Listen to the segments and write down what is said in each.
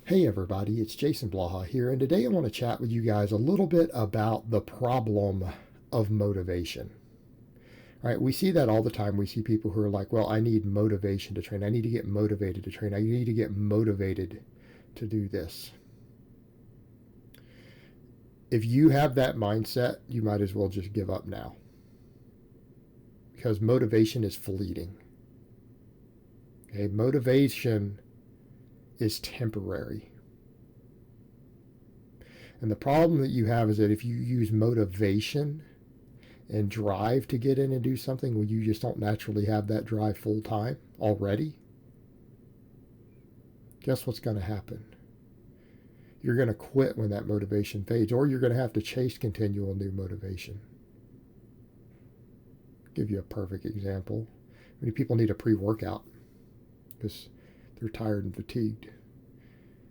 Hey everybody, it's Jason Blaha here, and today I want to chat with you guys a little bit about the problem of motivation. All right, we see that all the time. We see people who are like, well, I need motivation to train. I need to get motivated to train. I need to get motivated to do this. If you have that mindset, you might as well just give up now. Because motivation is fleeting. Okay, motivation is temporary. And the problem that you have is that if you use motivation and drive to get in and do something when you just don't naturally have that drive full time already, guess what's going to happen? You're going to quit when that motivation fades, or you're going to have to chase continual new motivation. I'll give you a perfect example. Many people need a pre-workout because they're tired and fatigued.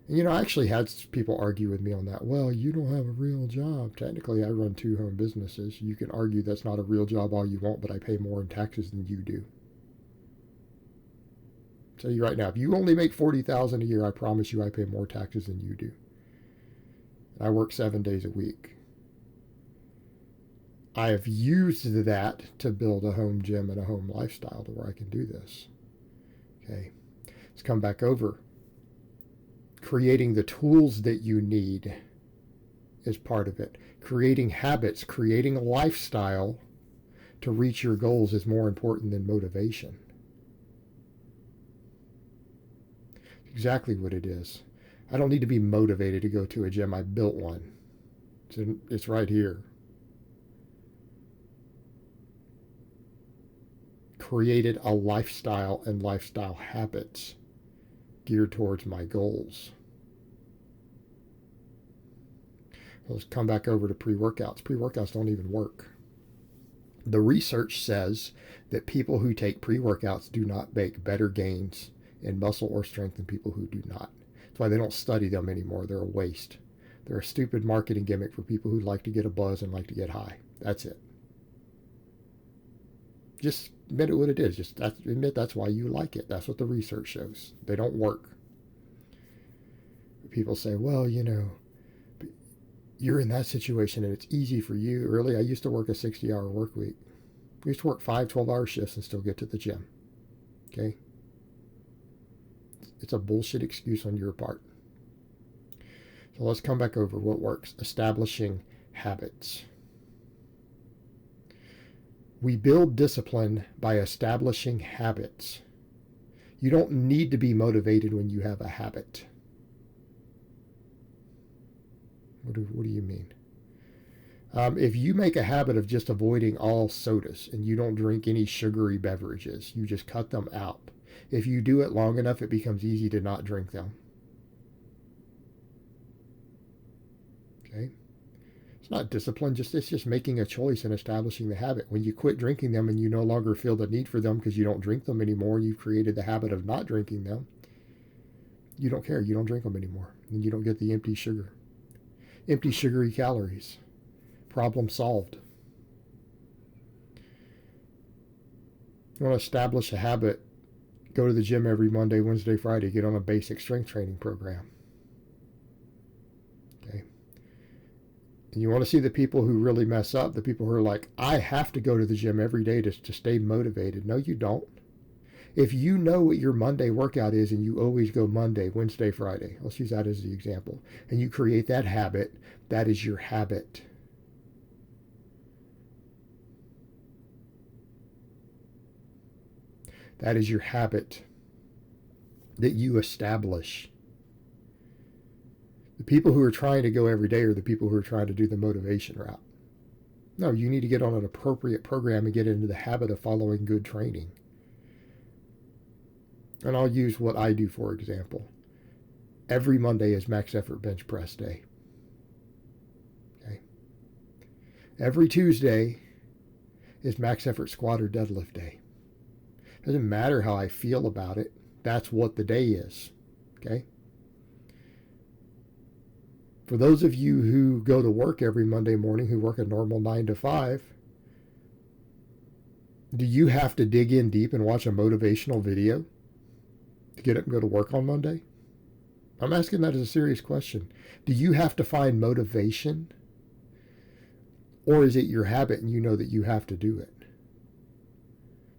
And I actually had people argue with me on that. Well, you don't have a real job. Technically, I run 2 home businesses. You can argue that's not a real job all you want, but I pay more in taxes than you do. I'll tell you right now, if you only make $40,000 a year, I promise you I pay more taxes than you do. And I work 7 days a week. I have used that to build a home gym and a home lifestyle to where I can do this. Okay, let's come back over. Creating the tools that you need is part of it. Creating habits, creating a lifestyle to reach your goals is more important than motivation. Exactly what it is. I don't need to be motivated to go to a gym. I built one. It's right here. Created a lifestyle and lifestyle habits geared towards my goals. Let's come back over to pre-workouts. Pre-workouts don't even work. The research says that people who take pre-workouts do not make better gains in muscle or strength than people who do not. That's why they don't study them anymore. They're a waste. They're a stupid marketing gimmick for people who like to get a buzz and like to get high. That's it. Just admit it what it is. Just admit that's why you like it. That's what the research shows. They don't work. People say, well, you're in that situation and it's easy for you. Early, I used to work a 60-hour work week. I used to work 5 12-hour shifts and still get to the gym. Okay? It's a bullshit excuse on your part. So let's come back over what works. Establishing habits. We build discipline by establishing habits. You don't need to be motivated when you have a habit. What do you mean? If you make a habit of just avoiding all sodas and you don't drink any sugary beverages, you just cut them out. If you do it long enough, it becomes easy to not drink them. Okay? It's not discipline, it's just making a choice and establishing the habit. When you quit drinking them and you no longer feel the need for them because you don't drink them anymore and you've created the habit of not drinking them, you don't care. You don't drink them anymore. And you don't get the empty sugar. Empty sugary calories. Problem solved. You want to establish a habit, go to the gym every Monday, Wednesday, Friday, get on a basic strength training program. Okay. And you want to see the people who really mess up, the people who are like, I have to go to the gym every day to stay motivated. No, you don't. If you know what your Monday workout is and you always go Monday, Wednesday, Friday, let's use that as the example, and you create that habit, that is your habit. That is your habit that you establish. The people who are trying to go every day are the people who are trying to do the motivation route. No, you need to get on an appropriate program and get into the habit of following good training. And I'll use what I do for example. Every Monday is max effort bench press day. Okay. Every Tuesday is max effort squat or deadlift day. Doesn't matter how I feel about it. That's what the day is. Okay. For those of you who go to work every Monday morning, who work a normal 9 to 5, do you have to dig in deep and watch a motivational video to get up and go to work on Monday? I'm asking that as a serious question. Do you have to find motivation? Or is it your habit and you know that you have to do it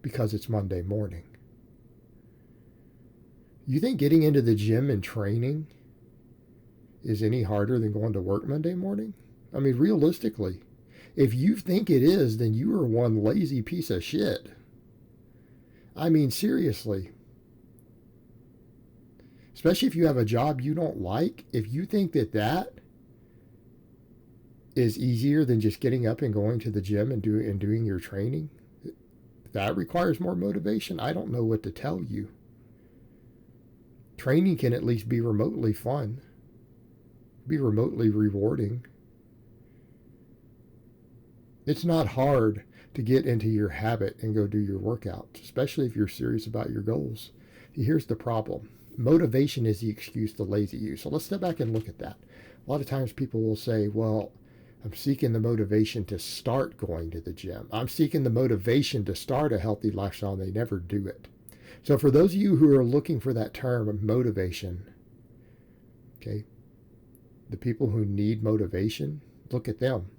because it's Monday morning? You think getting into the gym and training is any harder than going to work Monday morning? I mean, realistically, if you think it is, then you are one lazy piece of shit. I mean, seriously. Especially if you have a job you don't like, if you think that that is easier than just getting up and going to the gym and doing your training, that requires more motivation. I don't know what to tell you. Training can at least be remotely fun, be remotely rewarding. It's not hard to get into your habit and go do your workouts, especially if you're serious about your goals. Here's the problem. Motivation is the excuse the lazy use. So let's step back and look at that. A lot of times people will say, well, I'm seeking the motivation to start going to the gym. I'm seeking the motivation to start a healthy lifestyle, and they never do it. So for those of you who are looking for that term of motivation, okay, the people who need motivation, look at them.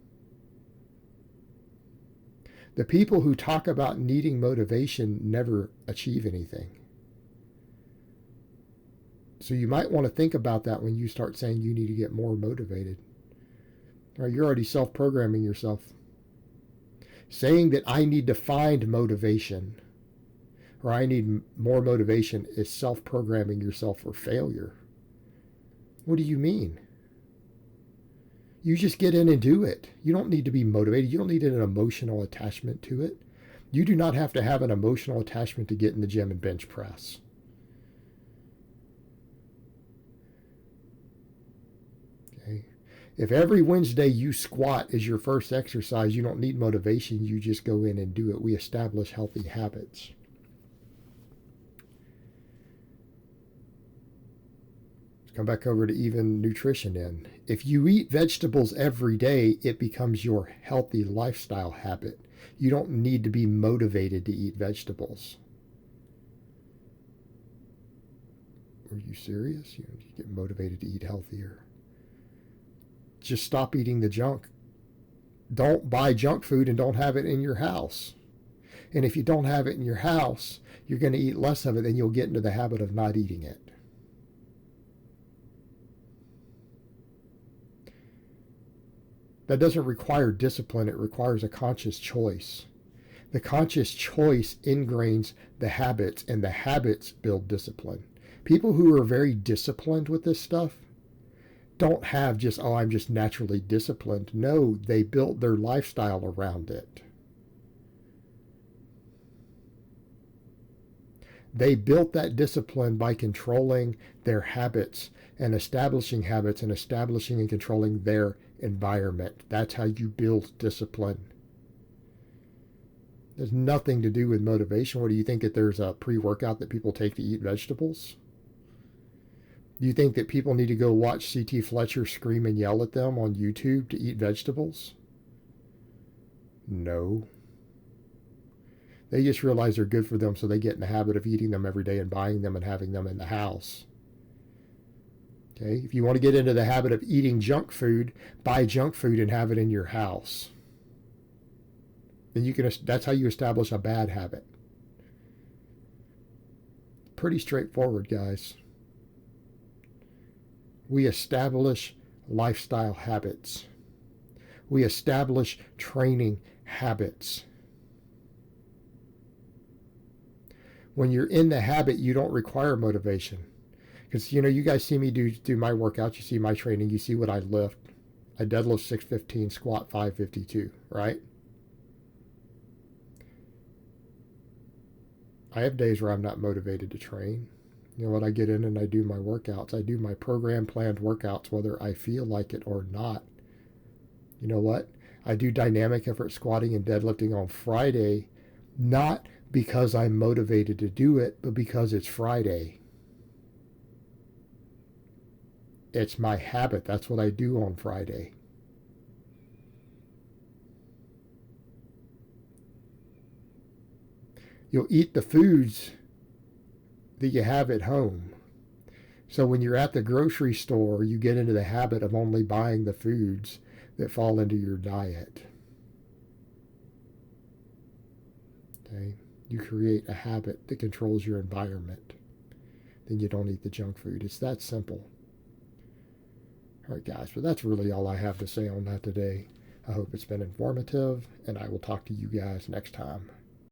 The people who talk about needing motivation never achieve anything. So you might want to think about that when you start saying you need to get more motivated. All right, you're already self-programming yourself. Saying that I need to find motivation or I need more motivation is self-programming yourself for failure. What do you mean? You just get in and do it. You don't need to be motivated. You don't need an emotional attachment to it. You do not have to have an emotional attachment to get in the gym and bench press. Okay. If every Wednesday you squat as your first exercise, you don't need motivation. You just go in and do it. We establish healthy habits. Come back over to even nutrition in. If you eat vegetables every day, it becomes your healthy lifestyle habit. You don't need to be motivated to eat vegetables. Are you serious? You get motivated to eat healthier. Just stop eating the junk. Don't buy junk food and don't have it in your house. And if you don't have it in your house, you're going to eat less of it, and you'll get into the habit of not eating it. That doesn't require discipline. It requires a conscious choice. The conscious choice ingrains the habits, and the habits build discipline. People who are very disciplined with this stuff don't have just, oh, I'm just naturally disciplined. No, they built their lifestyle around it. They built that discipline by controlling their habits and establishing and controlling their environment. That's how you build discipline. There's nothing to do with motivation. What do you think, that there's a pre-workout that people take to eat vegetables? Do you think that people need to go watch C.T. Fletcher scream and yell at them on YouTube to eat vegetables? No. They just realize they're good for them, so they get in the habit of eating them every day and buying them and having them in the house. Okay? If you want to get into the habit of eating junk food, buy junk food and have it in your house. Then that's how you establish a bad habit. Pretty straightforward, guys. We establish lifestyle habits. We establish training habits. When you're in the habit, you don't require motivation. Because, you guys see me do my workouts. You see my training. You see what I lift. I deadlift 615, squat 552, right? I have days where I'm not motivated to train. You know what? I get in and I do my workouts. I do my program planned workouts, whether I feel like it or not. You know what? I do dynamic effort squatting and deadlifting on Friday, not because I'm motivated to do it, but because it's Friday. It's my habit. That's what I do on Friday. You'll eat the foods that you have at home. So when you're at the grocery store, you get into the habit of only buying the foods that fall into your diet. Okay? You create a habit that controls your environment. Then you don't eat the junk food. It's that simple. All right, guys, but that's really all I have to say on that today. I hope it's been informative, and I will talk to you guys next time.